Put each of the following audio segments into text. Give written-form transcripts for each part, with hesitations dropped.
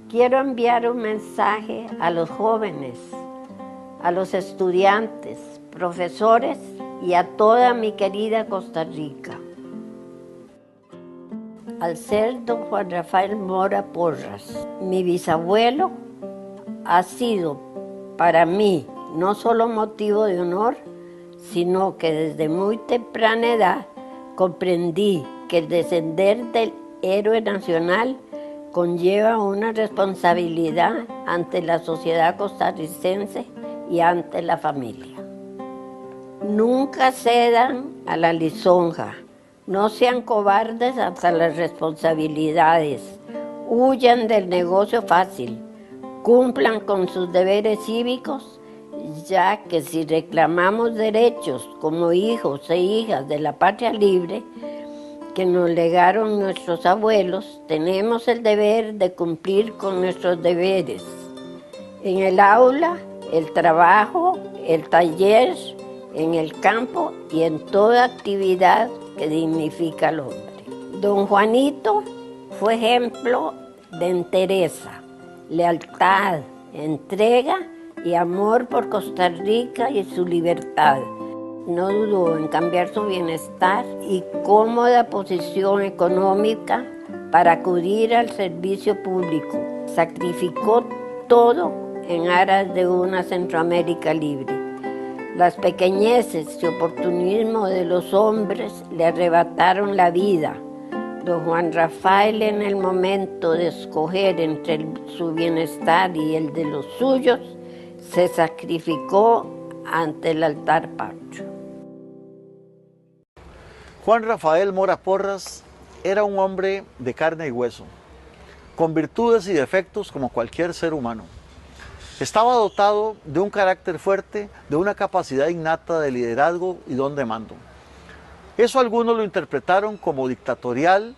Quiero enviar un mensaje a los jóvenes, a los estudiantes, profesores y a toda mi querida Costa Rica. Al ser don Juan Rafael Mora Porras, mi bisabuelo, ha sido para mí no solo motivo de honor, sino que desde muy temprana edad comprendí que el descender del héroe nacional conlleva una responsabilidad ante la sociedad costarricense y ante la familia. Nunca cedan a la lisonja, no sean cobardes hasta las responsabilidades, huyan del negocio fácil, cumplan con sus deberes cívicos, ya que si reclamamos derechos como hijos e hijas de la patria libre que nos legaron nuestros abuelos, tenemos el deber de cumplir con nuestros deberes. En el aula, el trabajo, el taller, en el campo y en toda actividad que dignifica al hombre. Don Juanito fue ejemplo de entereza, lealtad, entrega y amor por Costa Rica y su libertad. No dudó en cambiar su bienestar y cómoda posición económica para acudir al servicio público. Sacrificó todo en aras de una Centroamérica libre. Las pequeñeces y oportunismo de los hombres le arrebataron la vida. Don Juan Rafael, en el momento de escoger entre su bienestar y el de los suyos, se sacrificó ante el altar patrio. Juan Rafael Mora Porras era un hombre de carne y hueso, con virtudes y defectos como cualquier ser humano. Estaba dotado de un carácter fuerte, de una capacidad innata de liderazgo y don de mando. Eso algunos lo interpretaron como dictatorial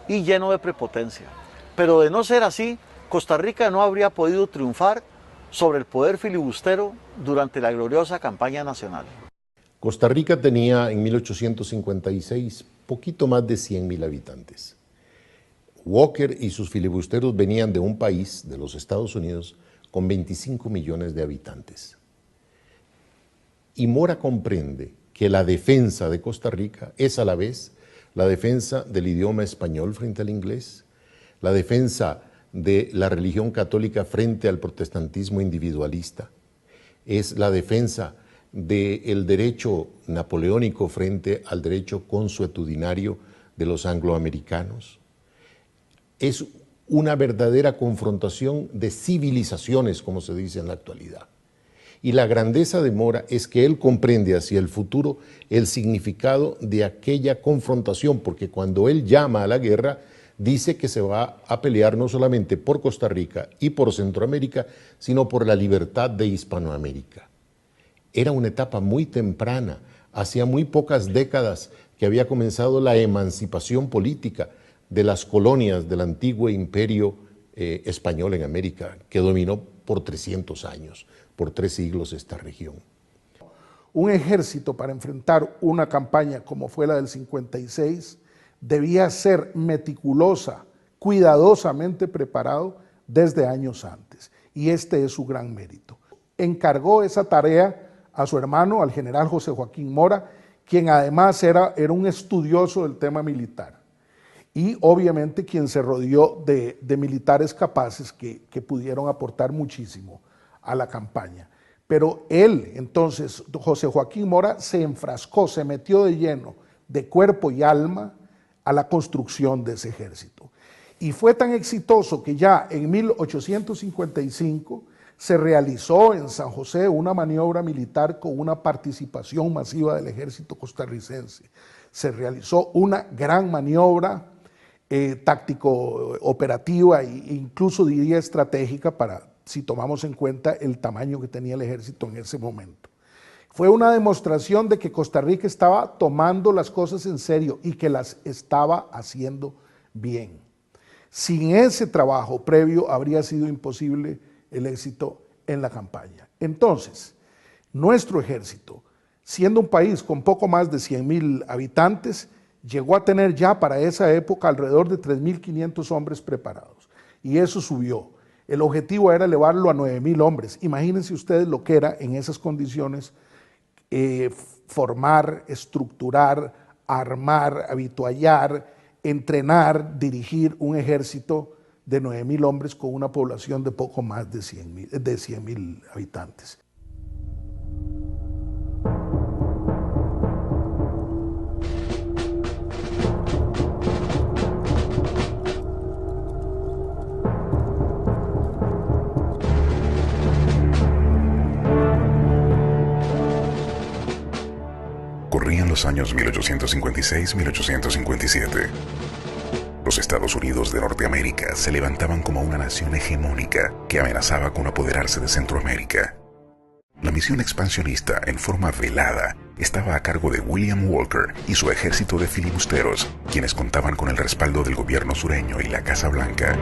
y lleno de prepotencia. Pero de no ser así, Costa Rica no habría podido triunfar sobre el poder filibustero durante la gloriosa campaña nacional. Costa Rica tenía en 1856 poquito más de 100,000 habitantes. Walker y sus filibusteros venían de un país, de los Estados Unidos, con 25 millones de habitantes. Y Mora comprende que la defensa de Costa Rica es a la vez la defensa del idioma español frente al inglés, la defensa de la religión católica frente al protestantismo individualista, es la defensa del derecho napoleónico frente al derecho consuetudinario de los angloamericanos. Es una verdadera confrontación de civilizaciones, como se dice en la actualidad. Y la grandeza de Mora es que él comprende hacia el futuro el significado de aquella confrontación, porque cuando él llama a la guerra, dice que se va a pelear no solamente por Costa Rica y por Centroamérica, sino por la libertad de Hispanoamérica. Era una etapa muy temprana, hacía muy pocas décadas que había comenzado la emancipación política de las colonias del antiguo imperio español en América, que dominó por 300 años, por 3 siglos esta región. Un ejército para enfrentar una campaña como fue la del 56 debía ser meticulosa, cuidadosamente preparado desde años antes, y este es su gran mérito. Encargó esa tarea a su hermano, al general José Joaquín Mora, quien además era un estudioso del tema militar y obviamente quien se rodeó de militares capaces que pudieron aportar muchísimo a la campaña. Pero él, entonces, José Joaquín Mora, se enfrascó, se metió de lleno, de cuerpo y alma, a la construcción de ese ejército. Y fue tan exitoso que ya en 1855 se realizó en San José una maniobra militar con una participación masiva del ejército costarricense. Se realizó una gran maniobra táctico-operativa e incluso diría estratégica si tomamos en cuenta el tamaño que tenía el ejército en ese momento. Fue una demostración de que Costa Rica estaba tomando las cosas en serio y que las estaba haciendo bien. Sin ese trabajo previo habría sido imposible el éxito en la campaña. Entonces, nuestro ejército, siendo un país con poco más de 100,000 habitantes, llegó a tener ya para esa época alrededor de 3.500 hombres preparados. y eso subió. El objetivo era elevarlo a 9.000 hombres. Imagínense ustedes lo que era en esas condiciones formar, estructurar, armar, habituallar, entrenar, dirigir un ejército de 9.000 hombres con una población de poco más de 100.000 habitantes. Corrían los años 1856-1857. Los Estados Unidos de Norteamérica se levantaban como una nación hegemónica que amenazaba con apoderarse de Centroamérica. La misión expansionista en forma velada estaba a cargo de William Walker y su ejército de filibusteros, quienes contaban con el respaldo del gobierno sureño y la Casa Blanca.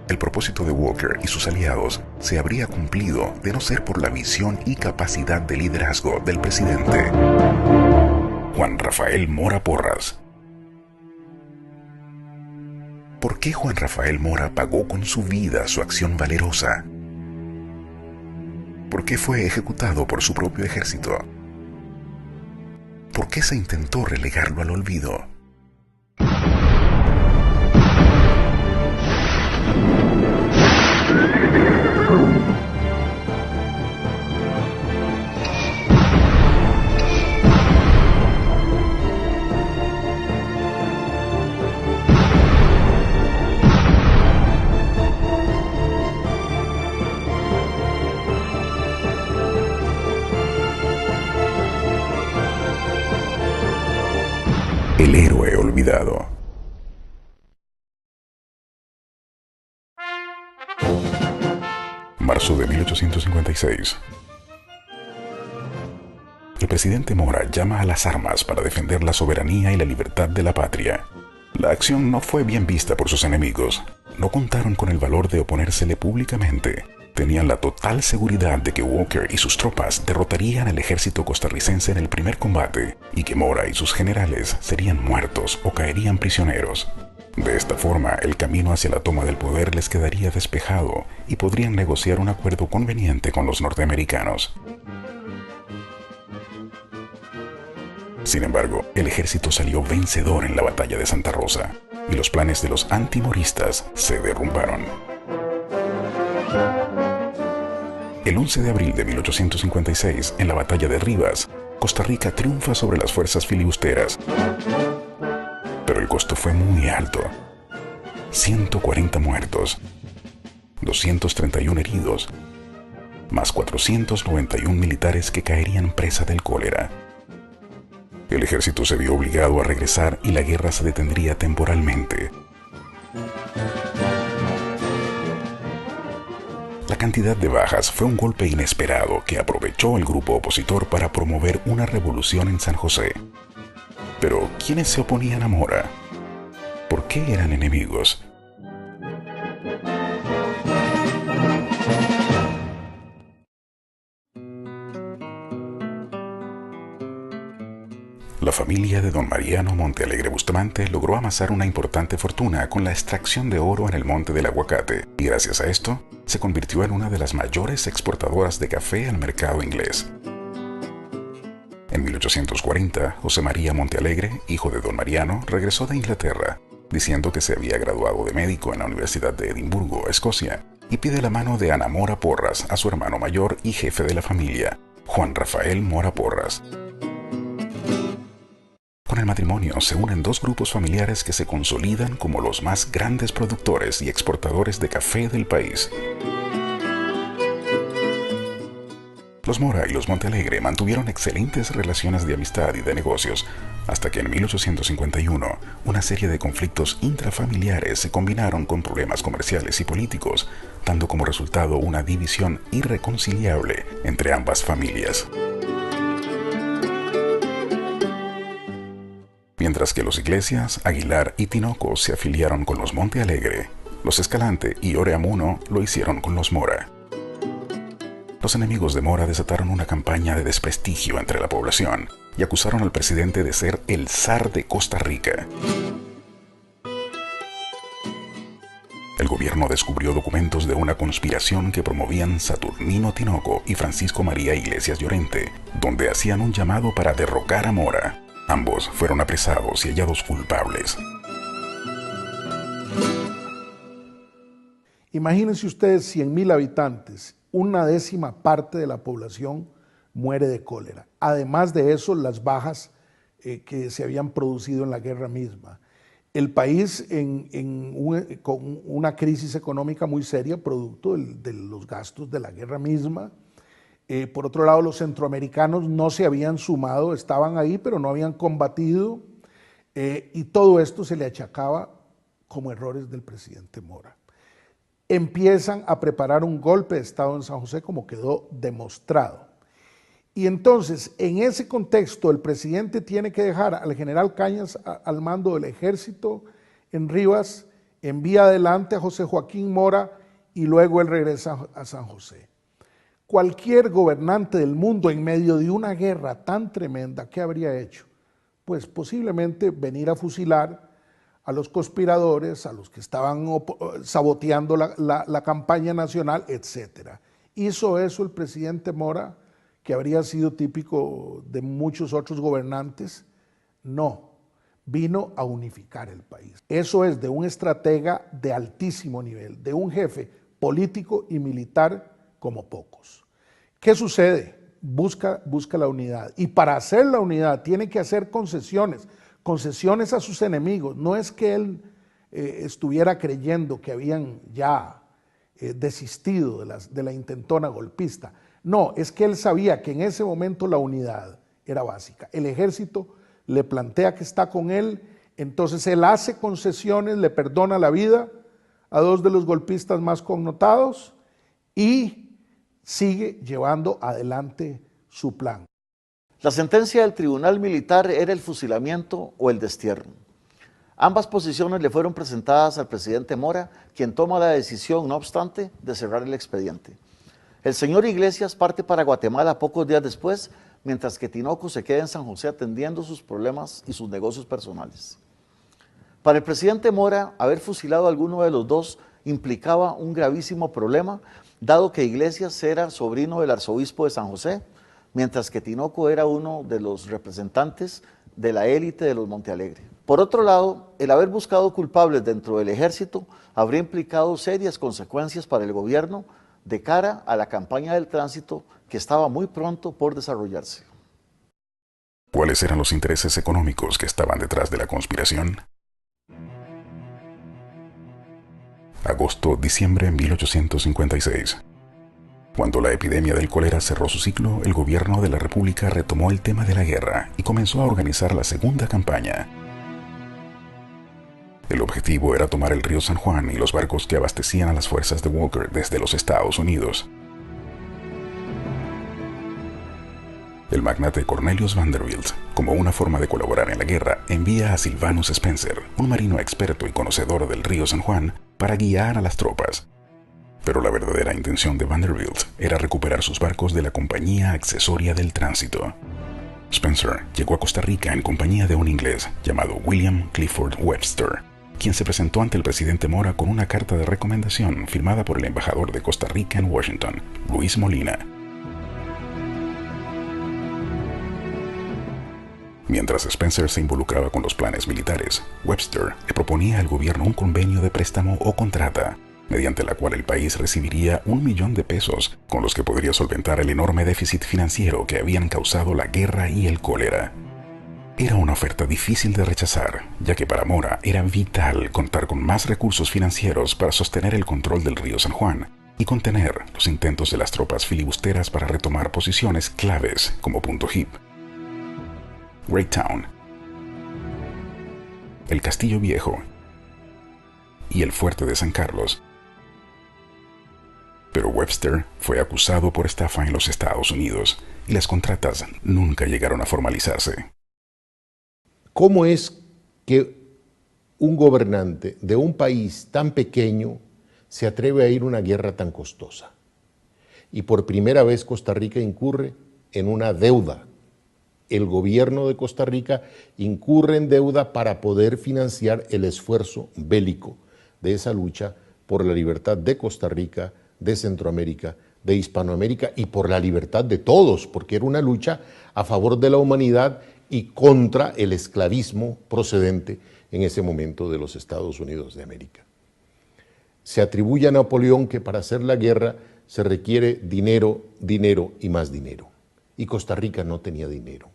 El propósito de Walker y sus aliados se habría cumplido de no ser por la visión y capacidad de liderazgo del presidente Juan Rafael Mora Porras. ¿Por qué Juan Rafael Mora pagó con su vida su acción valerosa? ¿Por qué fue ejecutado por su propio ejército? ¿Por qué se intentó relegarlo al olvido? El héroe olvidado. Marzo de 1856. El presidente Mora llama a las armas para defender la soberanía y la libertad de la patria. La acción no fue bien vista por sus enemigos. No contaron con el valor de oponérsele públicamente. Tenían la total seguridad de que Walker y sus tropas derrotarían al ejército costarricense en el primer combate y que Mora y sus generales serían muertos o caerían prisioneros. De esta forma, el camino hacia la toma del poder les quedaría despejado y podrían negociar un acuerdo conveniente con los norteamericanos. Sin embargo, el ejército salió vencedor en la batalla de Santa Rosa y los planes de los antimoristas se derrumbaron. El 11 de abril de 1856, en la batalla de Rivas, Costa Rica triunfa sobre las fuerzas filibusteras. Pero el costo fue muy alto. 140 muertos, 231 heridos, más 491 militares que caerían presa del cólera. El ejército se vio obligado a regresar y la guerra se detendría temporalmente. La cantidad de bajas fue un golpe inesperado que aprovechó el grupo opositor para promover una revolución en San José. Pero, ¿quiénes se oponían a Mora? ¿Por qué eran enemigos? La familia de don Mariano Montealegre Bustamante logró amasar una importante fortuna con la extracción de oro en el Monte del Aguacate, y gracias a esto, se convirtió en una de las mayores exportadoras de café al mercado inglés. En 1840, José María Montealegre, hijo de don Mariano, regresó de Inglaterra, diciendo que se había graduado de médico en la Universidad de Edimburgo, Escocia, y pide la mano de Ana Mora Porras a su hermano mayor y jefe de la familia, Juan Rafael Mora Porras. Con el matrimonio se unen dos grupos familiares que se consolidan como los más grandes productores y exportadores de café del país. Los Mora y los Montealegre mantuvieron excelentes relaciones de amistad y de negocios, hasta que en 1851 una serie de conflictos intrafamiliares se combinaron con problemas comerciales y políticos, dando como resultado una división irreconciliable entre ambas familias. Mientras que los Iglesias, Aguilar y Tinoco se afiliaron con los Montealegre, los Escalante y Oreamuno lo hicieron con los Mora. Los enemigos de Mora desataron una campaña de desprestigio entre la población y acusaron al presidente de ser el zar de Costa Rica. el gobierno descubrió documentos de una conspiración que promovían Saturnino Tinoco y Francisco María Iglesias Llorente, donde hacían un llamado para derrocar a Mora. Ambos fueron apresados y hallados culpables. Imagínense ustedes 100.000 habitantes, una décima parte de la población muere de cólera. Además de eso, las bajas que se habían producido en la guerra misma. El país con una crisis económica muy seria, producto de los gastos de la guerra misma. Por otro lado, los centroamericanos no se habían sumado, estaban ahí, pero no habían combatido. Y todo esto se le achacaba como errores del presidente Mora. Empiezan a preparar un golpe de Estado en San José, como quedó demostrado. Y entonces, en ese contexto, el presidente tiene que dejar al general Cañas al mando del ejército en Rivas, envía adelante a José Joaquín Mora y luego él regresa a San José. Cualquier gobernante del mundo en medio de una guerra tan tremenda, ¿qué habría hecho? Pues posiblemente venir a fusilar a los conspiradores, a los que estaban saboteando la campaña nacional, etc. Hizo eso el presidente Mora, que habría sido típico de muchos otros gobernantes. No, vino a unificar el país. Eso es de un estratega de altísimo nivel, de un jefe político y militar como pocos. ¿Qué sucede? Busca la unidad, y para hacer la unidad tiene que hacer concesiones a sus enemigos. No es que él estuviera creyendo que habían ya desistido de la intentona golpista. No, es que él sabía que en ese momento la unidad era básica. El ejército le plantea que está con él, entonces él hace concesiones, le perdona la vida a dos de los golpistas más connotados y sigue llevando adelante su plan. La sentencia del tribunal militar era el fusilamiento o el destierro. Ambas posiciones le fueron presentadas al presidente Mora, quien toma la decisión, no obstante, de cerrar el expediente. El señor Iglesias parte para Guatemala pocos días después, mientras que Tinoco se queda en San José atendiendo sus problemas y sus negocios personales. Para el presidente Mora, haber fusilado a alguno de los dos implicaba un gravísimo problema, dado que Iglesias era sobrino del arzobispo de San José, mientras que Tinoco era uno de los representantes de la élite de los Montealegre. Por otro lado, el haber buscado culpables dentro del ejército habría implicado serias consecuencias para el gobierno de cara a la campaña del tránsito que estaba muy pronto por desarrollarse. ¿Cuáles eran los intereses económicos que estaban detrás de la conspiración? Agosto-diciembre de 1856. Cuando la epidemia del cólera cerró su ciclo, el gobierno de la República retomó el tema de la guerra y comenzó a organizar la segunda campaña. El objetivo era tomar el río San Juan y los barcos que abastecían a las fuerzas de Walker desde los Estados Unidos. El magnate Cornelius Vanderbilt, como una forma de colaborar en la guerra, envía a Sylvanus Spencer, un marino experto y conocedor del río San Juan, para guiar a las tropas. Pero la verdadera intención de Vanderbilt era recuperar sus barcos de la Compañía Accesoria del Tránsito. Spencer llegó a Costa Rica en compañía de un inglés llamado William Clifford Webster, quien se presentó ante el presidente Mora con una carta de recomendación firmada por el embajador de Costa Rica en Washington, Luis Molina. Mientras Spencer se involucraba con los planes militares, Webster le proponía al gobierno un convenio de préstamo o contrata, mediante la cual el país recibiría $1.000.000 con los que podría solventar el enorme déficit financiero que habían causado la guerra y el cólera. Era una oferta difícil de rechazar, ya que para Mora era vital contar con más recursos financieros para sostener el control del río San Juan y contener los intentos de las tropas filibusteras para retomar posiciones claves como Punto Hip, Greytown, el Castillo Viejo y el Fuerte de San Carlos. Pero Webster fue acusado por estafa en los Estados Unidos y las contratas nunca llegaron a formalizarse. ¿Cómo es que un gobernante de un país tan pequeño se atreve a ir a una guerra tan costosa? Y por primera vez Costa Rica incurre en una deuda. El gobierno de Costa Rica incurre en deuda para poder financiar el esfuerzo bélico de esa lucha por la libertad de Costa Rica, de Centroamérica, de Hispanoamérica y por la libertad de todos, porque era una lucha a favor de la humanidad y contra el esclavismo procedente en ese momento de los Estados Unidos de América. Se atribuye a Napoleón que para hacer la guerra se requiere dinero, dinero y más dinero. Y Costa Rica no tenía dinero.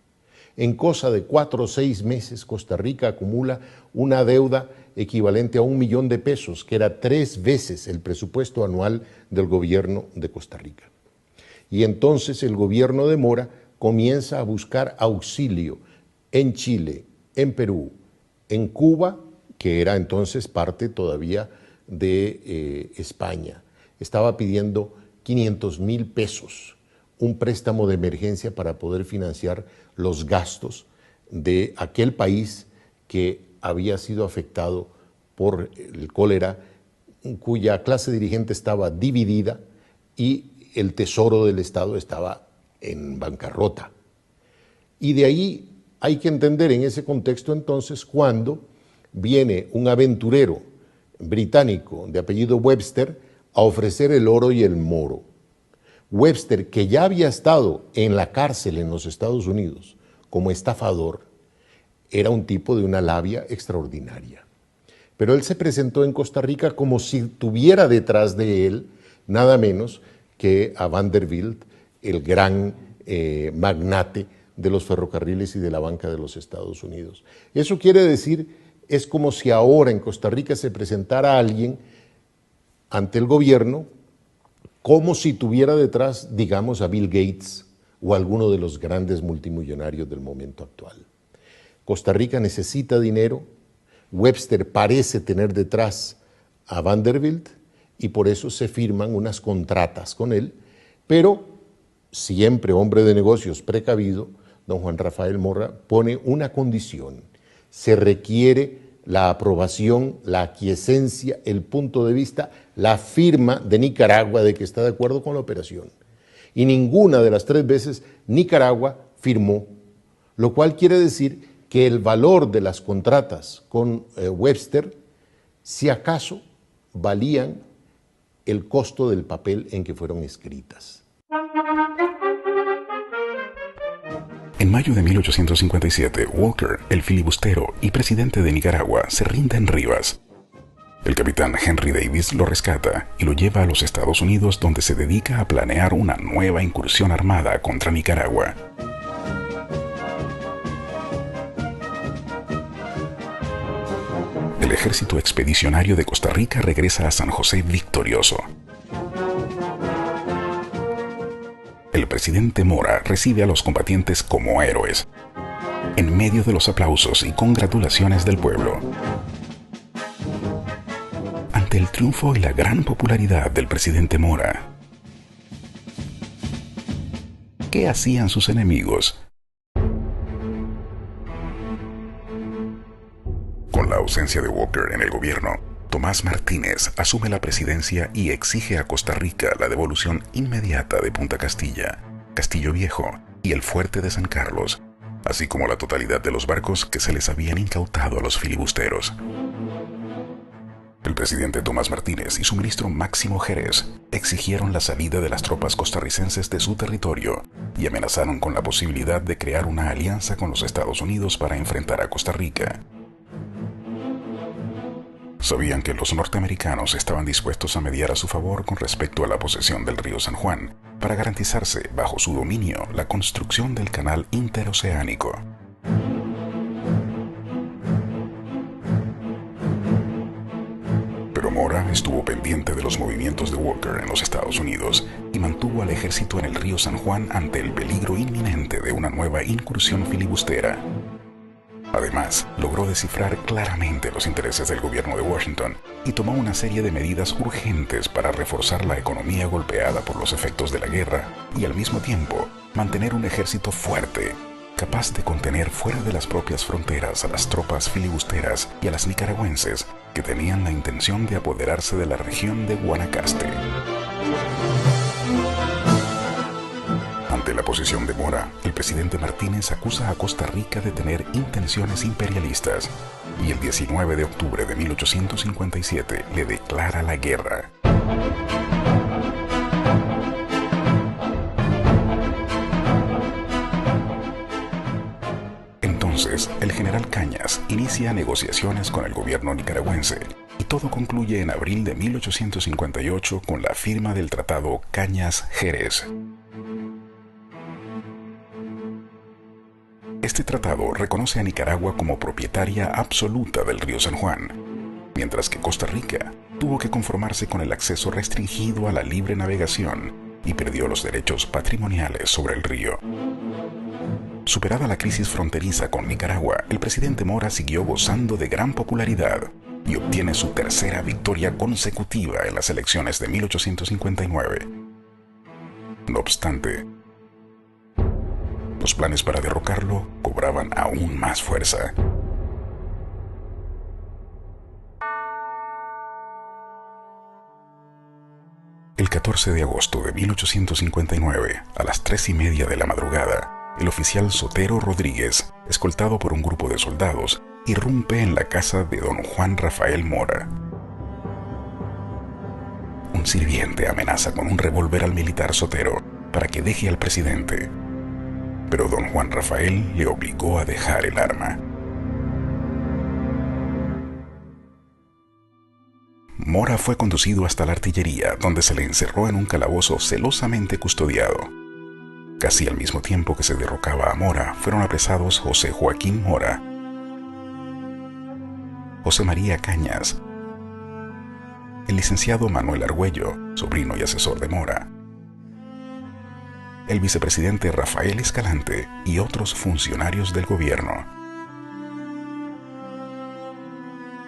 En cosa de 4 o 6 meses, Costa Rica acumula una deuda equivalente a 1 millón de pesos, que era 3 veces el presupuesto anual del gobierno de Costa Rica. Y entonces el gobierno de Mora comienza a buscar auxilio en Chile, en Perú, en Cuba, que era entonces parte todavía de España. Estaba pidiendo 500,000 pesos, un préstamo de emergencia para poder financiar los gastos de aquel país que había sido afectado por el cólera, cuya clase dirigente estaba dividida y el tesoro del Estado estaba en bancarrota. Y de ahí hay que entender en ese contexto entonces cuando viene un aventurero británico de apellido Webster a ofrecer el oro y el moro. Webster, que ya había estado en la cárcel en los Estados Unidos como estafador, era un tipo de una labia extraordinaria. Pero él se presentó en Costa Rica como si tuviera detrás de él nada menos que a Vanderbilt, el gran magnate de los ferrocarriles y de la banca de los Estados Unidos. Eso quiere decir, es como si ahora en Costa Rica se presentara alguien ante el gobierno como si tuviera detrás, digamos, a Bill Gates o alguno de los grandes multimillonarios del momento actual. Costa Rica necesita dinero, Webster parece tener detrás a Vanderbilt y por eso se firman unas contratas con él, pero siempre hombre de negocios precavido, don Juan Rafael Mora pone una condición: se requiere la aprobación, la aquiescencia, el punto de vista, la firma de Nicaragua de que está de acuerdo con la operación. Y ninguna de las 3 veces Nicaragua firmó, lo cual quiere decir que el valor de las contratas con Webster, si acaso, valían el costo del papel en que fueron escritas. En mayo de 1857, Walker, el filibustero y presidente de Nicaragua, se rinde en Rivas. El capitán Henry Davis lo rescata y lo lleva a los Estados Unidos, donde se dedica a planear una nueva incursión armada contra Nicaragua. El ejército expedicionario de Costa Rica regresa a San José victorioso. El presidente Mora recibe a los combatientes como héroes, en medio de los aplausos y congratulaciones del pueblo. Ante el triunfo y la gran popularidad del presidente Mora, ¿qué hacían sus enemigos? Con la ausencia de Walker en el gobierno, Tomás Martínez asume la presidencia y exige a Costa Rica la devolución inmediata de Punta Castilla, Castillo Viejo y el fuerte de San Carlos, así como la totalidad de los barcos que se les habían incautado a los filibusteros. El presidente Tomás Martínez y su ministro Máximo Jerez exigieron la salida de las tropas costarricenses de su territorio y amenazaron con la posibilidad de crear una alianza con los Estados Unidos para enfrentar a Costa Rica. Sabían que los norteamericanos estaban dispuestos a mediar a su favor con respecto a la posesión del río San Juan para garantizarse bajo su dominio la construcción del canal interoceánico. Pero Mora estuvo pendiente de los movimientos de Walker en los Estados Unidos y mantuvo al ejército en el río San Juan ante el peligro inminente de una nueva incursión filibustera. Además, logró descifrar claramente los intereses del gobierno de Washington y tomó una serie de medidas urgentes para reforzar la economía golpeada por los efectos de la guerra y al mismo tiempo mantener un ejército fuerte, capaz de contener fuera de las propias fronteras a las tropas filibusteras y a las nicaragüenses que tenían la intención de apoderarse de la región de Guanacaste. Ante la posición de Mora, el presidente Martínez acusa a Costa Rica de tener intenciones imperialistas y el 19 de octubre de 1857 le declara la guerra. Entonces, el general Cañas inicia negociaciones con el gobierno nicaragüense y todo concluye en abril de 1858 con la firma del Tratado Cañas-Jerez. Este tratado reconoce a Nicaragua como propietaria absoluta del río San Juan, mientras que Costa Rica tuvo que conformarse con el acceso restringido a la libre navegación y perdió los derechos patrimoniales sobre el río. Superada la crisis fronteriza con Nicaragua, el presidente Mora siguió gozando de gran popularidad y obtiene su tercera victoria consecutiva en las elecciones de 1859. No obstante, los planes para derrocarlo cobraban aún más fuerza. El 14 de agosto de 1859, a las 3:30 de la madrugada, el oficial Sotero Rodríguez, escoltado por un grupo de soldados, irrumpe en la casa de don Juan Rafael Mora. Un sirviente amenaza con un revólver al militar Sotero para que deje al presidente, pero don Juan Rafael le obligó a dejar el arma. Mora fue conducido hasta la artillería, donde se le encerró en un calabozo celosamente custodiado. Casi al mismo tiempo que se derrocaba a Mora, fueron apresados José Joaquín Mora, José María Cañas, el licenciado Manuel Argüello, sobrino y asesor de Mora, el vicepresidente Rafael Escalante y otros funcionarios del gobierno.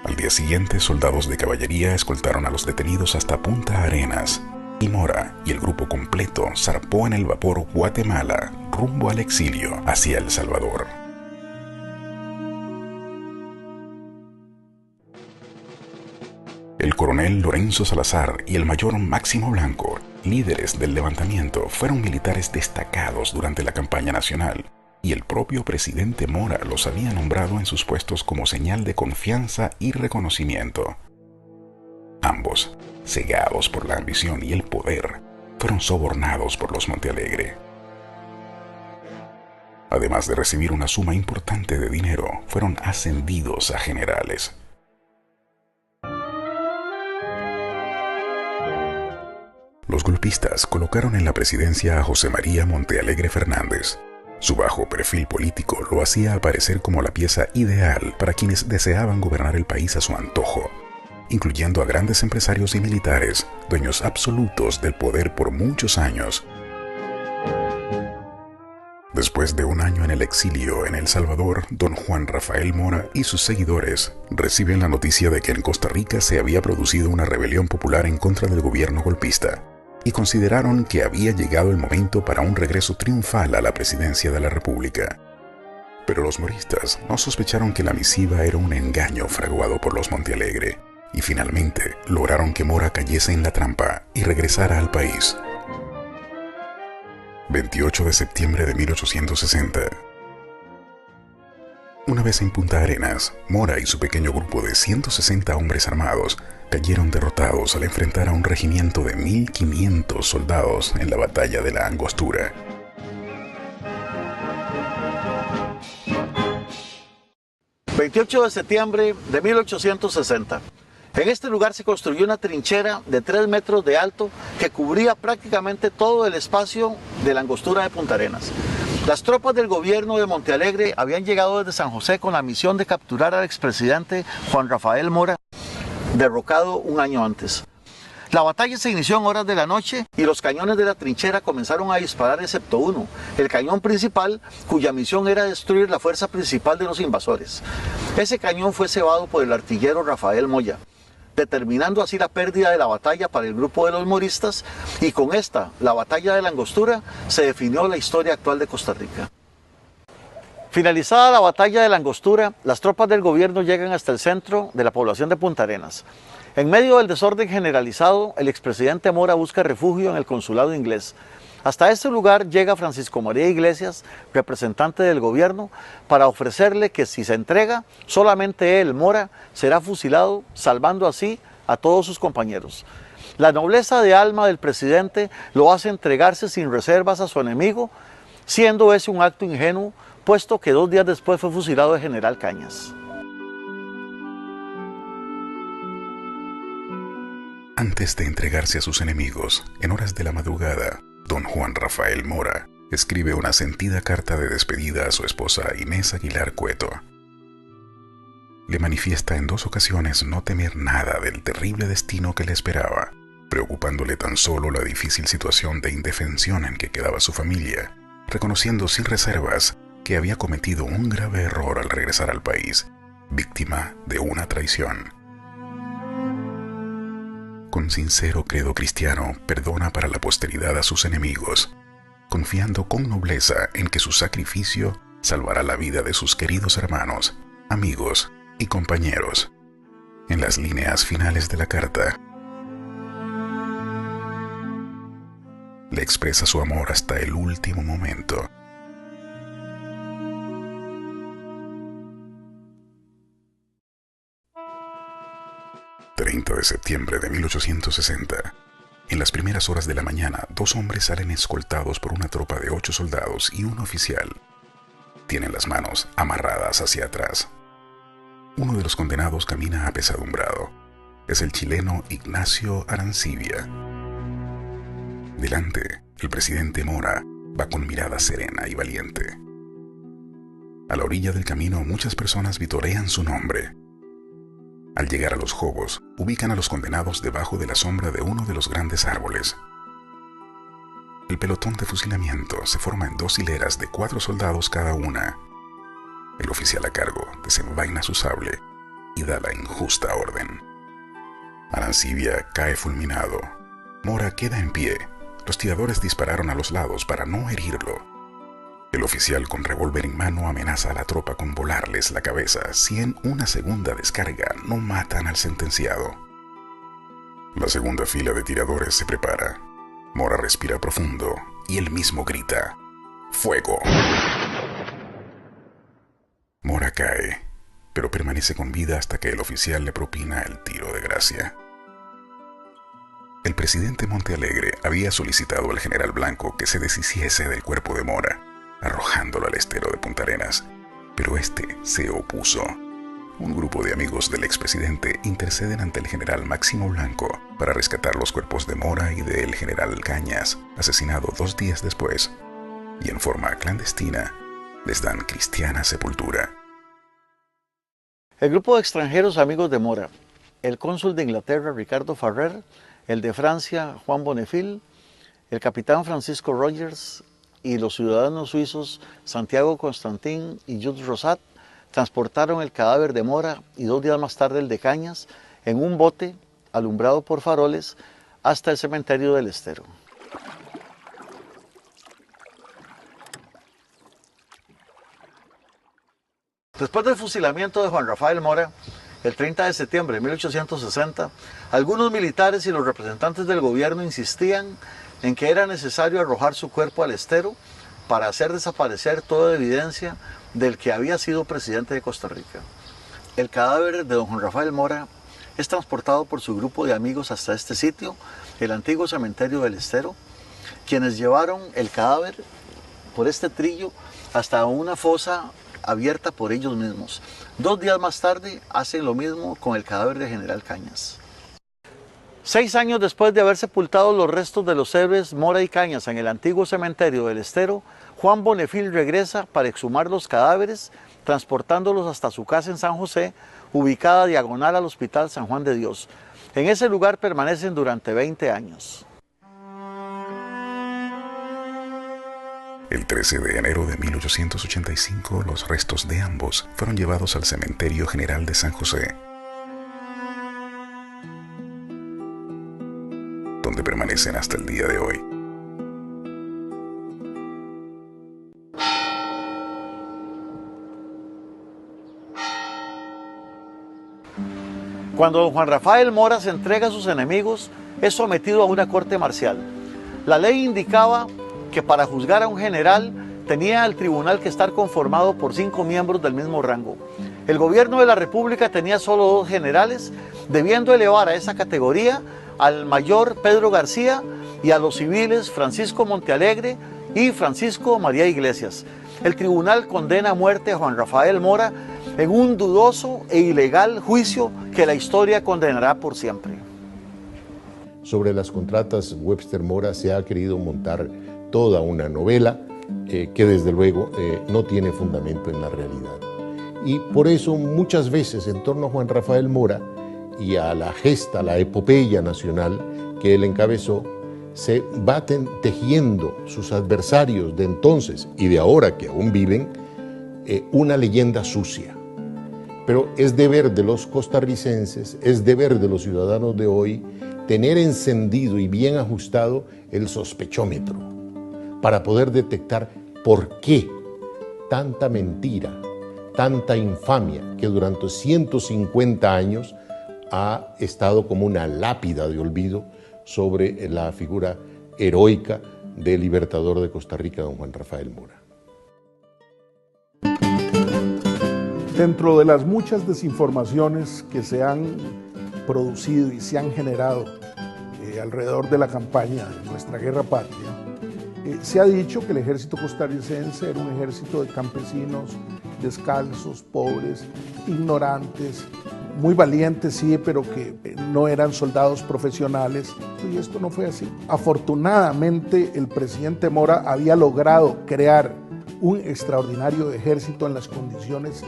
Al día siguiente, soldados de caballería escoltaron a los detenidos hasta Punta Arenas, y Mora y el grupo completo zarpó en el vapor Guatemala rumbo al exilio hacia El Salvador. El coronel Lorenzo Salazar y el mayor Máximo Blanco, líderes del levantamiento, fueron militares destacados durante la campaña nacional, y el propio presidente Mora los había nombrado en sus puestos como señal de confianza y reconocimiento. Ambos, cegados por la ambición y el poder, fueron sobornados por los Montealegre. Además de recibir una suma importante de dinero, fueron ascendidos a generales. Los golpistas colocaron en la presidencia a José María Montealegre Fernández. Su bajo perfil político lo hacía aparecer como la pieza ideal para quienes deseaban gobernar el país a su antojo, incluyendo a grandes empresarios y militares, dueños absolutos del poder por muchos años. Después de un año en el exilio en El Salvador, don Juan Rafael Mora y sus seguidores reciben la noticia de que en Costa Rica se había producido una rebelión popular en contra del gobierno golpista, y consideraron que había llegado el momento para un regreso triunfal a la presidencia de la República. Pero los moristas no sospecharon que la misiva era un engaño fraguado por los Montealegre, y finalmente lograron que Mora cayese en la trampa y regresara al país. 28 de septiembre de 1860. Una vez en Punta Arenas, Mora y su pequeño grupo de 160 hombres armados cayeron derrotados al enfrentar a un regimiento de 1.500 soldados en la batalla de la Angostura. ...28 de septiembre de 1860... En este lugar se construyó una trinchera de 3 metros de alto que cubría prácticamente todo el espacio de la Angostura de Punta Arenas. Las tropas del gobierno de Montealegre habían llegado desde San José con la misión de capturar al expresidente Juan Rafael Mora, derrocado un año antes. La batalla se inició en horas de la noche y los cañones de la trinchera comenzaron a disparar excepto uno, el cañón principal, cuya misión era destruir la fuerza principal de los invasores. Ese cañón fue cebado por el artillero Rafael Moya, determinando así la pérdida de la batalla para el grupo de los moristas, y con esta, la batalla de la Angostura, se definió la historia actual de Costa Rica. Finalizada la batalla de la Angostura, las tropas del gobierno llegan hasta el centro de la población de Punta Arenas. En medio del desorden generalizado, el expresidente Mora busca refugio en el consulado inglés. Hasta este lugar llega Francisco María Iglesias, representante del gobierno, para ofrecerle que si se entrega, solamente él, Mora, será fusilado, salvando así a todos sus compañeros. La nobleza de alma del presidente lo hace entregarse sin reservas a su enemigo, siendo ese un acto ingenuo, puesto que 2 días después fue fusilado el general Cañas. Antes de entregarse a sus enemigos, en horas de la madrugada, don Juan Rafael Mora escribe una sentida carta de despedida a su esposa Inés Aguilar Cueto. Le manifiesta en 2 ocasiones no temer nada del terrible destino que le esperaba, preocupándole tan solo la difícil situación de indefensión en que quedaba su familia, reconociendo sin reservas que había cometido un grave error al regresar al país, víctima de una traición. Con sincero credo cristiano, perdona para la posteridad a sus enemigos, confiando con nobleza en que su sacrificio salvará la vida de sus queridos hermanos, amigos y compañeros. En las líneas finales de la carta, le expresa su amor hasta el último momento. ...30 de septiembre de 1860... En las primeras horas de la mañana, 2 hombres salen escoltados por una tropa de 8 soldados y un oficial. Tienen las manos amarradas hacia atrás. Uno de los condenados camina apesadumbrado. Es el chileno Ignacio Arancibia. Delante, el presidente Mora va con mirada serena y valiente. A la orilla del camino, muchas personas vitorean su nombre. Al llegar a los jobos, ubican a los condenados debajo de la sombra de uno de los grandes árboles. El pelotón de fusilamiento se forma en 2 hileras de 4 soldados cada una. El oficial a cargo desenvaina su sable y da la injusta orden. Arancibia cae fulminado. Mora queda en pie. Los tiradores dispararon a los lados para no herirlo. El oficial con revólver en mano amenaza a la tropa con volarles la cabeza si en una segunda descarga no matan al sentenciado. La segunda fila de tiradores se prepara. Mora respira profundo y él mismo grita: ¡Fuego! Mora cae, pero permanece con vida hasta que el oficial le propina el tiro de gracia. El presidente Montealegre había solicitado al general Blanco que se deshiciese del cuerpo de Mora, arrojándolo al estero de Punta Arenas, pero este se opuso. Un grupo de amigos del expresidente interceden ante el general Máximo Blanco para rescatar los cuerpos de Mora y del general Cañas, asesinado 2 días después, y en forma clandestina les dan cristiana sepultura. El grupo de extranjeros amigos de Mora, el cónsul de Inglaterra Ricardo Farrer, el de Francia Juan Bonnefil, el capitán Francisco Rogers y los ciudadanos suizos Santiago Constantin y Jules Rosat transportaron el cadáver de Mora y 2 días más tarde el de Cañas en un bote alumbrado por faroles hasta el cementerio del Estero. Después del fusilamiento de Juan Rafael Mora, el 30 de septiembre de 1860, algunos militares y los representantes del gobierno insistían en que era necesario arrojar su cuerpo al estero para hacer desaparecer toda evidencia del que había sido presidente de Costa Rica. El cadáver de don Juan Rafael Mora es transportado por su grupo de amigos hasta este sitio, el antiguo cementerio del Estero, quienes llevaron el cadáver por este trillo hasta una fosa abierta por ellos mismos. 2 días más tarde hacen lo mismo con el cadáver del general Cañas. 6 años después de haber sepultado los restos de los héroes Mora y Cañas en el antiguo cementerio del Estero, Juan Bonnefil regresa para exhumar los cadáveres, transportándolos hasta su casa en San José, ubicada diagonal al Hospital San Juan de Dios. En ese lugar permanecen durante 20 años. El 13 de enero de 1885, los restos de ambos fueron llevados al Cementerio General de San José, donde permanecen hasta el día de hoy. Cuando don Juan Rafael Mora se entrega a sus enemigos, es sometido a una corte marcial. La ley indicaba que para juzgar a un general tenía el tribunal que estar conformado por 5 miembros del mismo rango. El gobierno de la República tenía solo 2 generales, debiendo elevar a esa categoría al mayor Pedro García y a los civiles Francisco Montealegre y Francisco María Iglesias. El tribunal condena a muerte a Juan Rafael Mora en un dudoso e ilegal juicio que la historia condenará por siempre. Sobre las contratas Webster Mora se ha querido montar toda una novela que desde luego no tiene fundamento en la realidad. Y por eso muchas veces en torno a Juan Rafael Mora y a la gesta, la epopeya nacional que él encabezó, se va tejiendo sus adversarios de entonces y de ahora que aún viven una leyenda sucia. Pero es deber de los costarricenses, es deber de los ciudadanos de hoy tener encendido y bien ajustado el sospechómetro para poder detectar por qué tanta mentira, tanta infamia que durante 150 años ha estado como una lápida de olvido sobre la figura heroica del libertador de Costa Rica, don Juan Rafael Mora. Dentro de las muchas desinformaciones que se han producido y se han generado alrededor de la campaña de nuestra guerra patria, se ha dicho que el ejército costarricense era un ejército de campesinos descalzos, pobres, ignorantes, muy valientes, sí, pero que no eran soldados profesionales, y esto no fue así. Afortunadamente, el presidente Mora había logrado crear un extraordinario ejército en las condiciones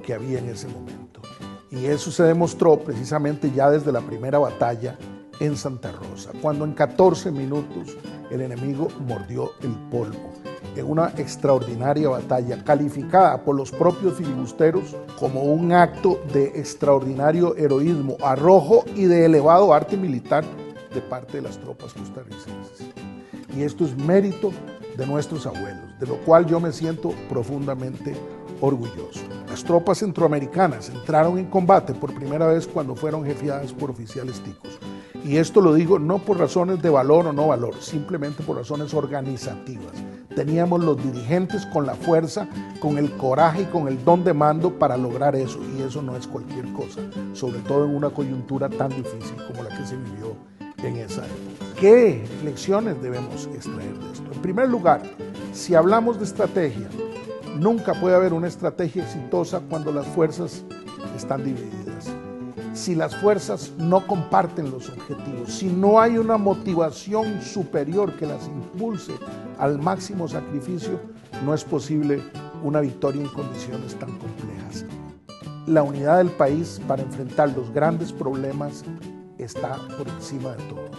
que había en ese momento. Y eso se demostró precisamente ya desde la primera batalla en Santa Rosa, cuando en 14 minutos el enemigo mordió el polvo. En una extraordinaria batalla calificada por los propios filibusteros como un acto de extraordinario heroísmo, arrojo y de elevado arte militar de parte de las tropas costarricenses. Y esto es mérito de nuestros abuelos, de lo cual yo me siento profundamente orgulloso. Las tropas centroamericanas entraron en combate por primera vez cuando fueron jefiadas por oficiales ticos. Y esto lo digo no por razones de valor o no valor, simplemente por razones organizativas. Teníamos los dirigentes con la fuerza, con el coraje y con el don de mando para lograr eso, y eso no es cualquier cosa, sobre todo en una coyuntura tan difícil como la que se vivió en esa época. ¿Qué lecciones debemos extraer de esto? En primer lugar, si hablamos de estrategia, nunca puede haber una estrategia exitosa cuando las fuerzas están divididas. Si las fuerzas no comparten los objetivos, si no hay una motivación superior que las impulse al máximo sacrificio, no es posible una victoria en condiciones tan complejas. La unidad del país para enfrentar los grandes problemas está por encima de todo.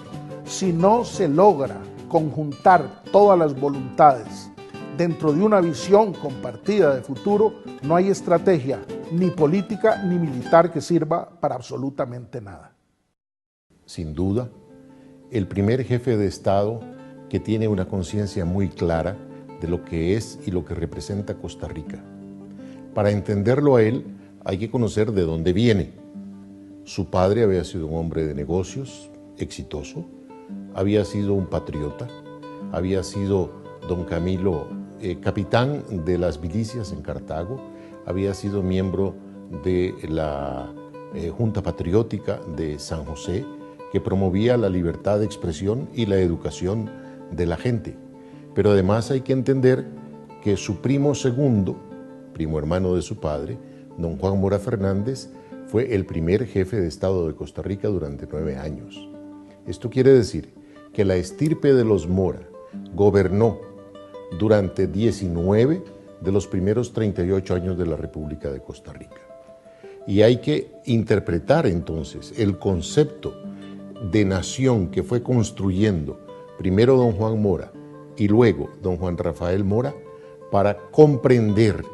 Si no se logra conjuntar todas las voluntades dentro de una visión compartida de futuro, no hay estrategia ni política ni militar que sirva para absolutamente nada. Sin duda, el primer jefe de Estado que tiene una conciencia muy clara de lo que es y lo que representa Costa Rica. Para entenderlo a él, hay que conocer de dónde viene. Su padre había sido un hombre de negocios, exitoso, había sido un patriota, había sido don Camilo capitán de las milicias en Cartago, había sido miembro de la Junta Patriótica de San José, que promovía la libertad de expresión y la educación de la gente. Pero además hay que entender que su primo segundo, primo hermano de su padre, don Juan Mora Fernández, fue el primer jefe de Estado de Costa Rica durante 9 años. Esto quiere decir que la estirpe de los Mora gobernó durante 19 de los primeros 38 años de la República de Costa Rica. Y hay que interpretar entonces el concepto de nación que fue construyendo primero don Juan Mora y luego don Juan Rafael Mora para comprender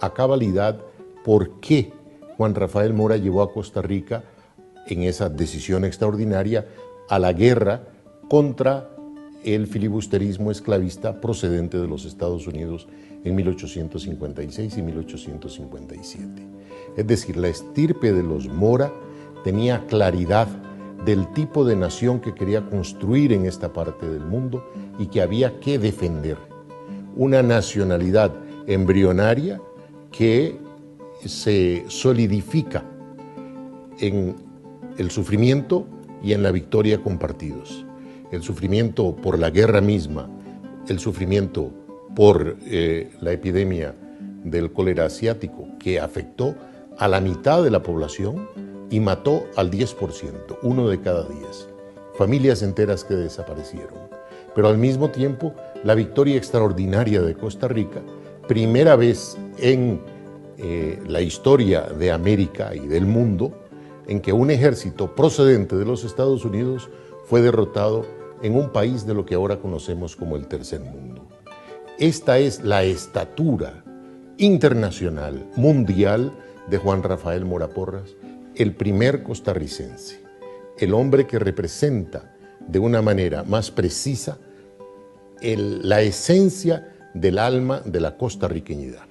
a cabalidad por qué Juan Rafael Mora llevó a Costa Rica en esa decisión extraordinaria a la guerra contra el filibusterismo esclavista procedente de los Estados Unidos en 1856 y 1857. Es decir, la estirpe de los Mora tenía claridad del tipo de nación que quería construir en esta parte del mundo y que había que defender. Una nacionalidad embrionaria que se solidifica en el sufrimiento y en la victoria compartidos. El sufrimiento por la guerra misma, el sufrimiento por la epidemia del cólera asiático, que afectó a la mitad de la población y mató al 10%, 1 de cada 10. Familias enteras que desaparecieron. Pero al mismo tiempo, la victoria extraordinaria de Costa Rica, primera vez en la historia de América y del mundo, en que un ejército procedente de los Estados Unidos fue derrotado en un país de lo que ahora conocemos como el tercer mundo. Esta es la estatura internacional, mundial, de Juan Rafael Mora Porras, el primer costarricense, el hombre que representa de una manera más precisa la esencia del alma de la costarriqueñidad.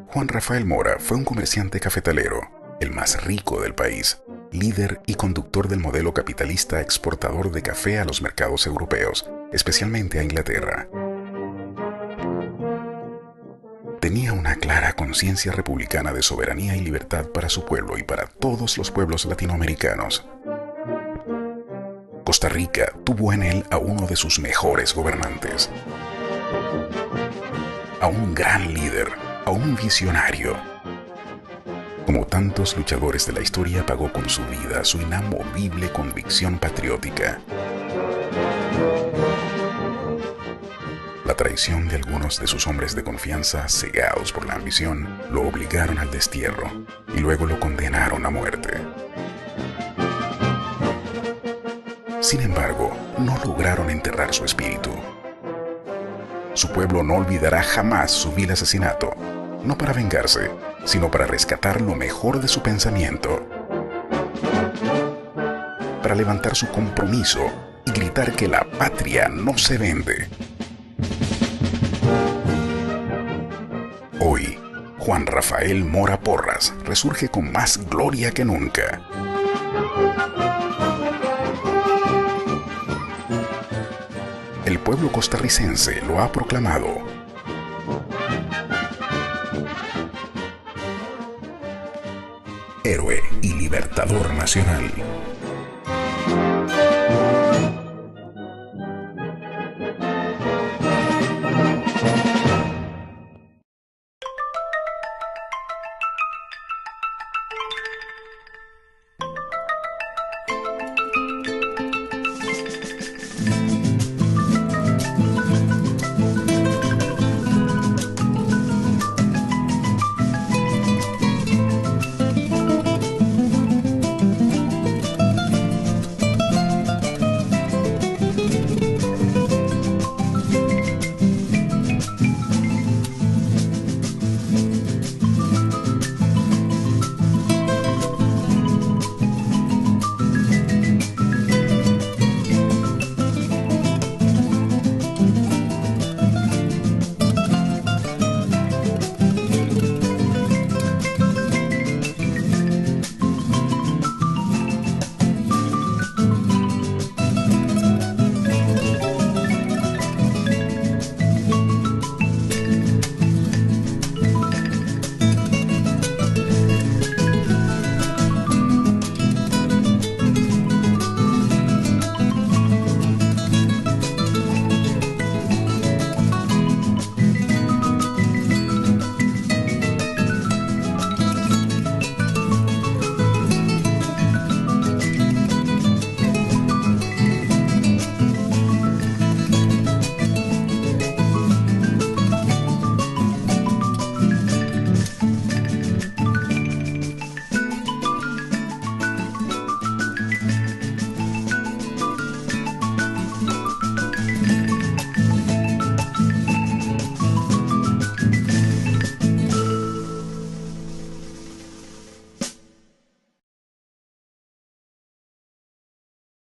Juan Rafael Mora fue un comerciante cafetalero, el más rico del país, líder y conductor del modelo capitalista exportador de café a los mercados europeos, especialmente a Inglaterra. Tenía una clara conciencia republicana de soberanía y libertad para su pueblo y para todos los pueblos latinoamericanos. Costa Rica tuvo en él a uno de sus mejores gobernantes, a un gran líder, a un visionario. Como tantos luchadores de la historia, pagó con su vida su inamovible convicción patriótica. La traición de algunos de sus hombres de confianza, cegados por la ambición, lo obligaron al destierro y luego lo condenaron a muerte. Sin embargo, no lograron enterrar su espíritu. Su pueblo no olvidará jamás su vil asesinato, no para vengarse, sino para rescatar lo mejor de su pensamiento, para levantar su compromiso y gritar que la patria no se vende. Hoy, Juan Rafael Mora Porras resurge con más gloria que nunca. El pueblo costarricense lo ha proclamado. Héroe y libertador nacional.